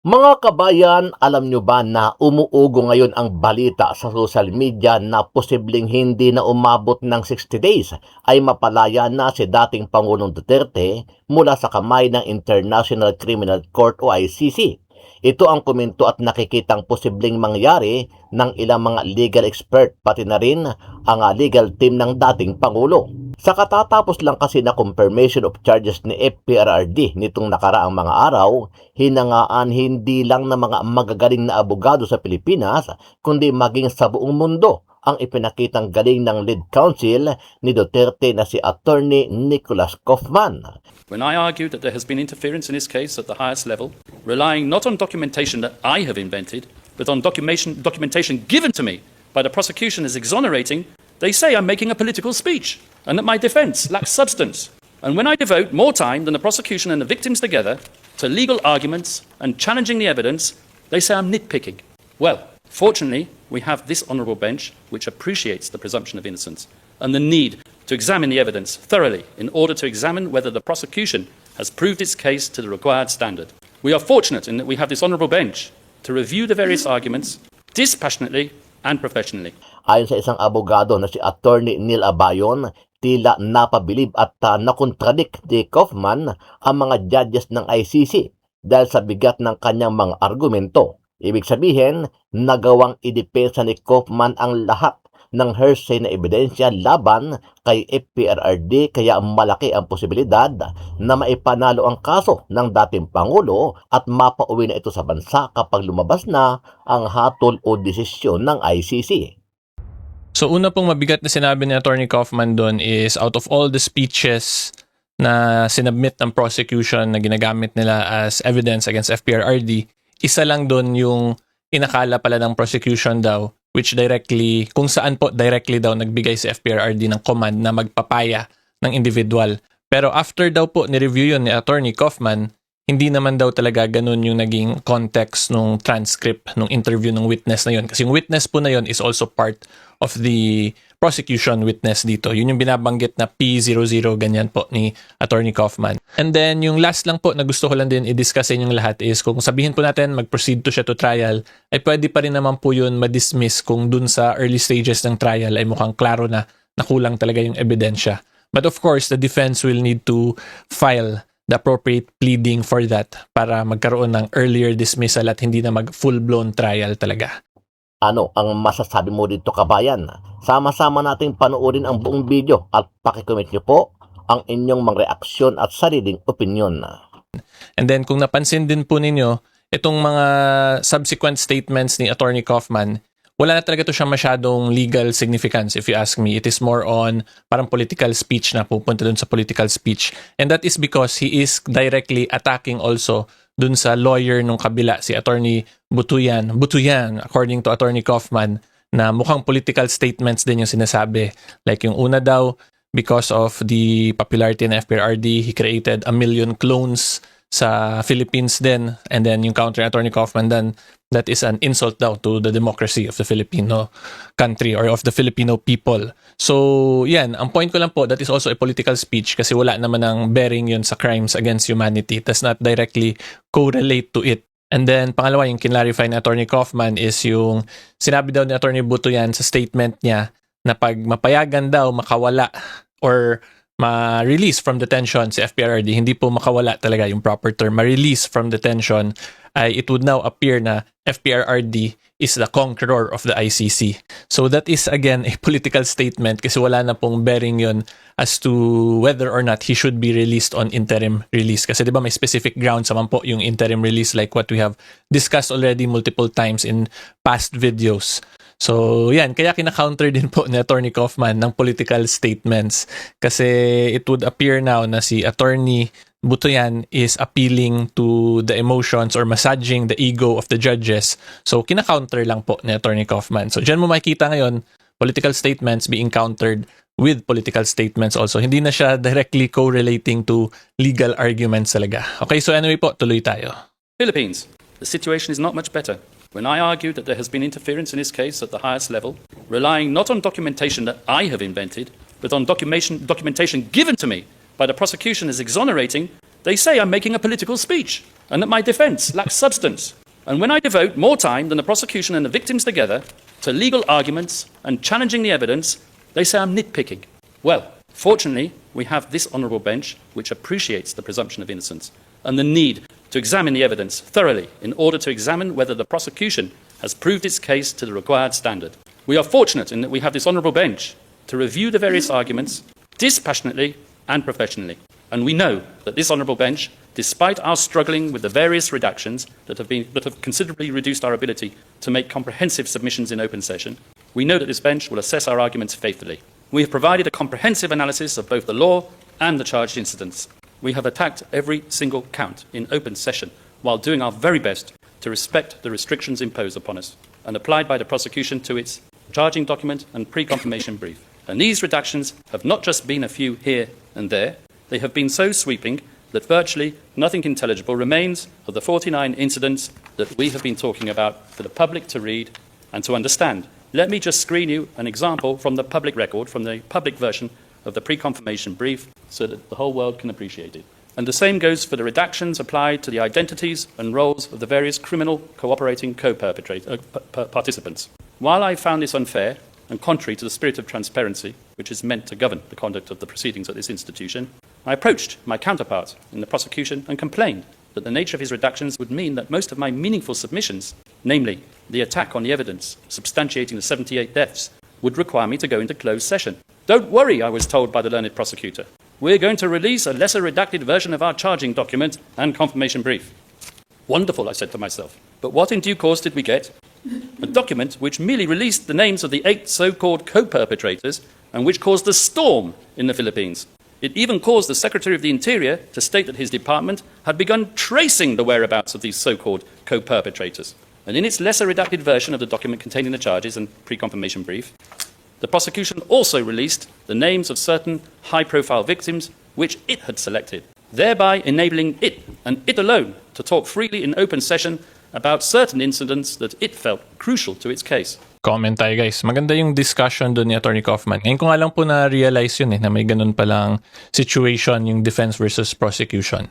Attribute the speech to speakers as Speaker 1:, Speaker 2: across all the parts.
Speaker 1: Mga kabayan, alam nyo ba na umuugo ngayon ang balita sa social media na posibleng hindi na umabot ng 60 days ay mapalaya na si dating Pangulong Duterte mula sa kamay ng International Criminal Court o ICC. Ito ang komento at nakikitang posibleng mangyari ng ilang mga legal expert pati na rin ang legal team ng dating Pangulo. Sa katatapos lang kasi na confirmation of charges ni FPRRD nitong nakaraang mga araw, hinangaan hindi lang ng mga magagaling na abogado sa Pilipinas, kundi maging sa buong mundo ang ipinakitang galing ng lead counsel ni Duterte na si Attorney Nicholas Kaufman.
Speaker 2: When I argued that there has been interference in his case at the highest level, relying not on documentation that I have invented, but on documentation given to me by the prosecution as exonerating, they say I'm making a political speech and that my defense lacks substance. And when I devote more time than the prosecution and the victims together to legal arguments and challenging the evidence, they say I'm nitpicking. Well, fortunately, we have this honourable bench which appreciates the presumption of innocence and the need to examine the evidence thoroughly in order to examine whether the prosecution has proved its case to the required standard. We are fortunate in that we have this honourable bench to review the various arguments dispassionately and professionally.
Speaker 1: Ayon sa isang abogado na si Attorney Neil Abayon, tila napabilib at nakontradik ni Kaufman ang mga judges ng ICC dahil sa bigat ng kanyang mga argumento. Ibig sabihin, nagawang idepensa ni Kaufman ang lahat ng hearsay na ebidensya laban kay FPRRD kaya malaki ang posibilidad na maipanalo ang kaso ng dating Pangulo at mapauwi na ito sa bansa kapag lumabas na ang hatol o desisyon ng ICC.
Speaker 3: So una pong mabigat na sinabi ni Attorney Kaufman doon is out of all the speeches na sinubmit ng prosecution na ginagamit nila as evidence against FPRRD, isa lang doon yung inakala pala ng prosecution daw which directly, kung saan po directly daw nagbigay si FPRRD ng command na magpapaya ng individual. Pero after daw po ni-review yun ni Attorney Kaufman, hindi naman daw talaga ganun yung naging context nung transcript nung interview ng witness na yun. Kasi yung witness po na yun is also part of the prosecution witness dito. Yun yung binabanggit na P00 ganyan po ni Attorney Kaufman. And then yung last lang po na gusto ko lang din i-discuss sa inyong lahat is kung sabihin po natin mag-proceed to siya to trial, ay pwede pa rin naman po yun ma-dismiss kung dun sa early stages ng trial ay mukhang klaro na nakulang talaga yung ebidensya. But of course, the defense will need to file the appropriate pleading for that para magkaroon ng earlier dismissal at hindi na mag full-blown trial talaga.
Speaker 1: Ano ang masasabi mo dito kabayan? Sama-sama nating panoorin ang buong video at pakicomment nyo po ang inyong mga reaksyon at sariling opinyon.
Speaker 3: And then kung napansin din po ninyo, itong mga subsequent statements ni Attorney Kaufman, wala na talaga to siya masyadong legal significance if you ask me. It is more on parang political speech na pupunta dun sa political speech. And that is because he is directly attacking also dun sa lawyer nung kabila, si Attorney Butuyan, according to Attorney Kaufman, na mukhang political statements din yung sinasabi. Like yung una daw, because of the popularity ng FPRRD, he created 1 million clones sa Philippines din. And then yung counter Attorney Kaufman then, that is an insult daw to the democracy of the Filipino country or of the Filipino people. So, yan. Ang point ko lang po, that is also a political speech kasi wala naman ng bearing yun sa crimes against humanity. It does not directly correlate to it. And then, pangalawa, yung kinlarify ni Attorney Kaufman is yung sinabi daw ni Attorney Butuyan sa statement niya na pag mapayagan daw makawala or ma-release from detention si FPRRD, hindi po makawala talaga yung proper term, ma-release from detention, ay it would now appear na FPRRD is the conqueror of the ICC. So that is again a political statement kasi wala na pong bearing yun as to whether or not he should be released on interim release. Kasi di ba may specific grounds naman po yung interim release like what we have discussed already multiple times in past videos. So yan, kaya kina-counter din po ni Attorney Kaufman ng political statements kasi it would appear now na si Attorney Butuyan is appealing to the emotions or massaging the ego of the judges. So, kina-counter lang po ni Attorney Kaufman. So, dyan mo makikita ngayon, political statements being countered with political statements also. Hindi na siya directly correlating to legal arguments talaga. Okay, so anyway po, tuloy tayo.
Speaker 2: Philippines, the situation is not much better. When I argued that there has been interference in his case at the highest level, relying not on documentation that I have invented, but on documentation given to me by the prosecution as exonerating, they say I'm making a political speech and that my defence lacks substance. And when I devote more time than the prosecution and the victims together to legal arguments and challenging the evidence, they say I'm nitpicking. Well, fortunately, we have this honourable bench which appreciates the presumption of innocence and the need to examine the evidence thoroughly in order to examine whether the prosecution has proved its case to the required standard. We are fortunate in that we have this honourable bench to review the various arguments dispassionately and professionally. And we know that this honourable bench, despite our struggling with the various redactions that have considerably reduced our ability to make comprehensive submissions in open session, we know that this bench will assess our arguments faithfully. We have provided a comprehensive analysis of both the law and the charged incidents. We have attacked every single count in open session while doing our very best to respect the restrictions imposed upon us and applied by the prosecution to its charging document and pre-confirmation brief. And these redactions have not just been a few here and there, they have been so sweeping that virtually nothing intelligible remains of the 49 incidents that we have been talking about for the public to read and to understand. Let me just screen you an example from the public record, from the public version of the pre-confirmation brief, so that the whole world can appreciate it. And the same goes for the redactions applied to the identities and roles of the various criminal cooperating participants. While I found this unfair and contrary to the spirit of transparency, which is meant to govern the conduct of the proceedings at this institution, I approached my counterpart in the prosecution and complained that the nature of his redactions would mean that most of my meaningful submissions, namely the attack on the evidence substantiating the 78 deaths, would require me to go into closed session. Don't worry, I was told by the learned prosecutor. We're going to release a lesser redacted version of our charging document and confirmation brief. Wonderful, I said to myself. But what in due course did we get? A document which merely released the names of the 8 so-called co-perpetrators and which caused a storm in the Philippines. It even caused the Secretary of the Interior to state that his department had begun tracing the whereabouts of these so-called co-perpetrators. And in its lesser redacted version of the document containing the charges and pre-confirmation brief, the prosecution also released the names of certain high-profile victims which it had selected, thereby enabling it, and it alone, to talk freely in open session about certain incidents that it felt crucial to its case.
Speaker 3: Comment tayo guys. Maganda yung discussion doon ni Attorney Kaufman. Ngayon ko nga lang po na-realize yun na may ganun palang situation yung defense versus prosecution.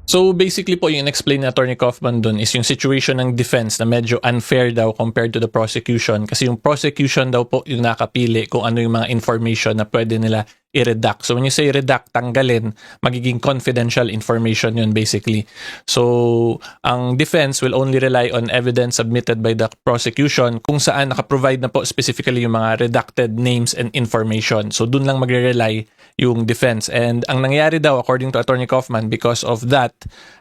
Speaker 3: So basically po yung explain ni Attorney Kaufman dun is yung situation ng defense na medyo unfair daw compared to the prosecution kasi yung prosecution daw po yung nakapili kung ano yung mga information na pwede nila i-redact. So when you say redact, tanggalin, magiging confidential information yun basically. So ang defense will only rely on evidence submitted by the prosecution kung saan nakaprovide na po specifically yung mga redacted names and information. So dun lang magre-rely yung defense. And ang nangyari daw according to Attorney Kaufman because of that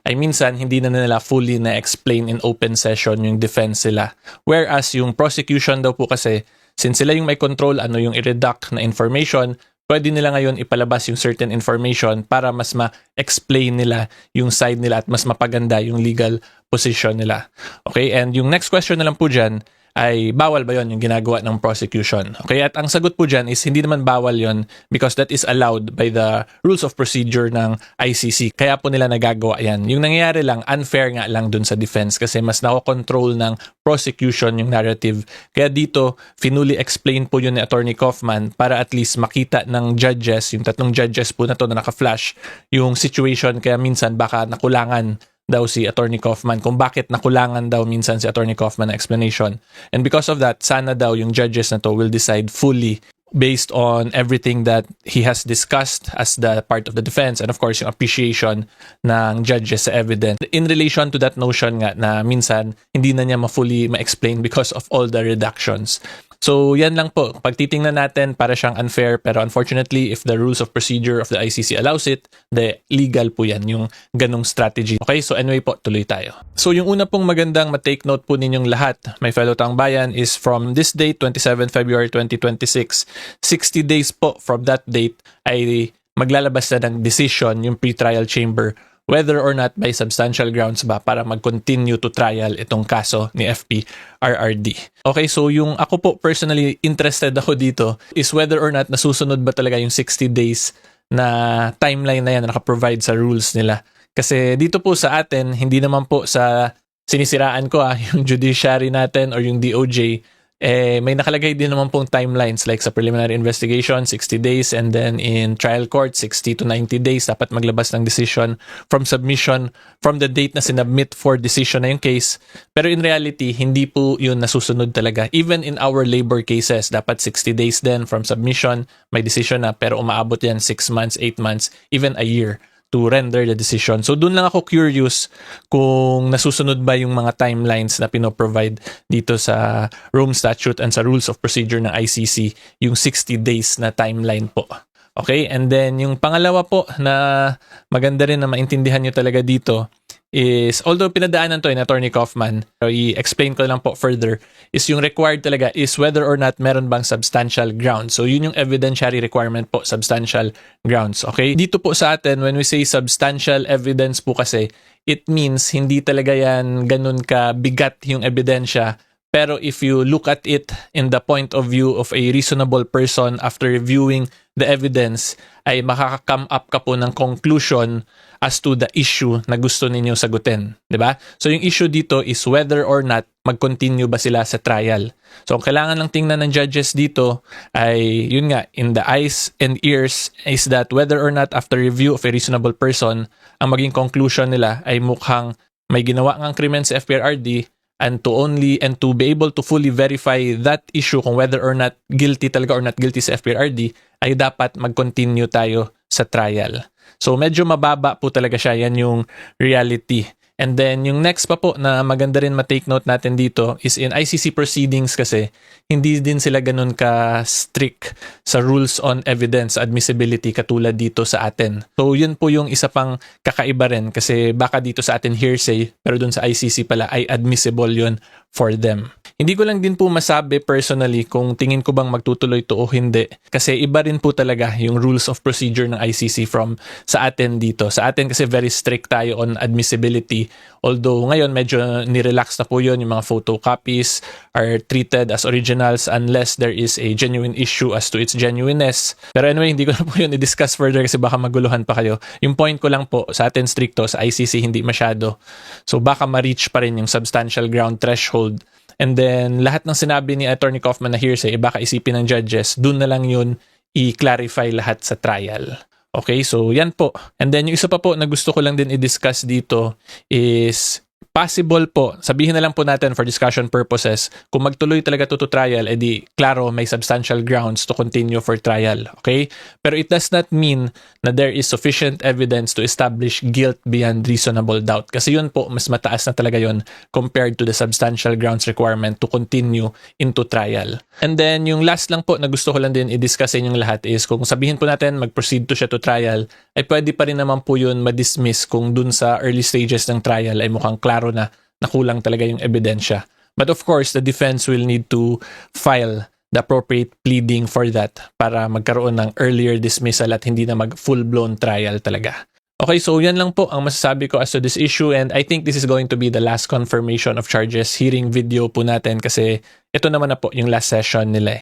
Speaker 3: ay minsan hindi na nila fully na-explain in open session yung defense sila. Whereas yung prosecution daw po kasi since sila yung may control ano yung i-redact na information, pwede nila ngayon ipalabas yung certain information para mas ma-explain nila yung side nila at mas mapaganda yung legal position nila. Okay, and yung next question na lang po dyan ay bawal ba yon yung ginagawa ng prosecution? Okay, at ang sagot po dyan is hindi naman bawal yon because that is allowed by the rules of procedure ng ICC. Kaya po nila nagagawa yan. Yung nangyayari lang, unfair nga lang dun sa defense kasi mas nakokontrol ng prosecution yung narrative. Kaya dito, finally explain po yun ni Attorney Kaufman para at least makita ng judges, yung 3 judges po na to na naka-flash, yung situation kaya minsan baka nakulangan daw si Attorney Kaufman, kung bakit nakulangan daw minsan si Attorney Kaufman na explanation. And because of that, sana daw yung judges na to will decide fully based on everything that he has discussed as the part of the defense and of course yung appreciation ng judges sa evidence. In relation to that notion nga na minsan hindi na niya ma-fully ma-explain because of all the reductions. So yan lang po, pag titingnan natin para siyang unfair pero unfortunately if the rules of procedure of the ICC allows it, the legal po yan, yung ganong strategy. Okay, so anyway po, tuloy tayo. So yung una pong magandang ma-take note po ninyong lahat, my fellow taong bayan, is from this date, 27 February 2026, 60 days po from that date ay maglalabas na ng decision yung pre-trial chamber whether or not by substantial grounds ba para mag-continue to trial itong kaso ni FP RRD. Okay, so yung ako po personally interested ako dito is whether or not nasusunod ba talaga yung 60 days na timeline na yan na naka-provide sa rules nila. Kasi dito po sa atin, hindi naman po sa sinisiraan ko yung judiciary natin or yung DOJ, may nakalagay din naman pong timelines like sa preliminary investigation, 60 days, and then in trial court, 60 to 90 days dapat maglabas ng decision from submission from the date na sinubmit for decision na yung case. Pero in reality, hindi po yun nasusunod talaga. Even in our labor cases, dapat 60 days din from submission, may decision na, pero umaabot yan 6 months, 8 months, even a year to render the decision. So doon lang ako curious kung nasusunod ba yung mga timelines na pinoprovide dito sa Rome Statute and sa Rules of Procedure ng ICC, yung 60 days na timeline po. Okay, and then yung pangalawa po na maganda rin na maintindihan nyo talaga dito is, although pinadaanan to in Attorney Kaufman, i-explain ko lang po further, is yung required talaga is whether or not meron bang substantial grounds. So yun yung evidentiary requirement po, substantial grounds. Okay? Dito po sa atin, when we say substantial evidence po kasi, it means hindi talaga yan ganun ka bigat yung ebidensya. Pero if you look at it in the point of view of a reasonable person after reviewing the evidence, ay makaka-come up ka po ng conclusion as to the issue na gusto ninyo sagutin. Diba? So yung issue dito is whether or not mag-continue ba sila sa trial. So ang kailangan lang tingnan ng judges dito ay, yun nga, in the eyes and ears is that whether or not after review of a reasonable person, ang maging conclusion nila ay mukhang may ginawa ngang krimen sa FPRRD, and to be able to fully verify that issue kung whether or not guilty talaga or not guilty sa FPRRD, ay dapat mag-continue tayo sa trial. So medyo mababa po talaga siya, yan yung reality. And then yung next pa po na maganda rin ma-take note natin dito is in ICC proceedings kasi hindi din sila ganun ka-strict sa rules on evidence admissibility katulad dito sa atin. So yun po yung isa pang kakaiba rin kasi baka dito sa atin hearsay pero dun sa ICC pala ay admissible yun for them. Hindi ko lang din po masabi personally kung tingin ko bang magtutuloy to o hindi kasi iba rin po talaga yung rules of procedure ng ICC from sa atin dito. Sa atin kasi very strict tayo on admissibility. Although ngayon medyo nirelax na po yun, yung mga photocopies are treated as originals unless there is a genuine issue as to its genuineness. Pero anyway, hindi ko na po yun i-discuss further kasi baka maguluhan pa kayo. Yung point ko lang po, sa atin stricto, sa ICC hindi masyado. So baka ma-reach pa rin yung substantial ground threshold. And then lahat ng sinabi ni Attorney Kaufman na hearsay, baka isipin ng judges, dun na lang yun i-clarify lahat sa trial. Okay, so yan po. And then yung isa pa po na gusto ko lang din i-discuss dito is possible po, sabihin na lang po natin for discussion purposes, kung magtuloy talaga to trial, edi klaro may substantial grounds to continue for trial. Okay? Pero it does not mean na there is sufficient evidence to establish guilt beyond reasonable doubt. Kasi yun po, mas mataas na talaga yun compared to the substantial grounds requirement to continue into trial. And then yung last lang po na gusto ko lang din i-discuss sa inyong lahat is kung sabihin po natin mag-proceed to siya to trial, ay pwede pa rin naman po yun ma-dismiss kung dun sa early stages ng trial ay mukhang klaro na nakulang talaga yung ebidensya. But of course, the defense will need to file the appropriate pleading for that para magkaroon ng earlier dismissal at hindi na mag-full-blown trial talaga. Okay, so yan lang po ang masasabi ko as to this issue and I think this is going to be the last confirmation of charges hearing video po natin kasi ito naman na po yung last session nila.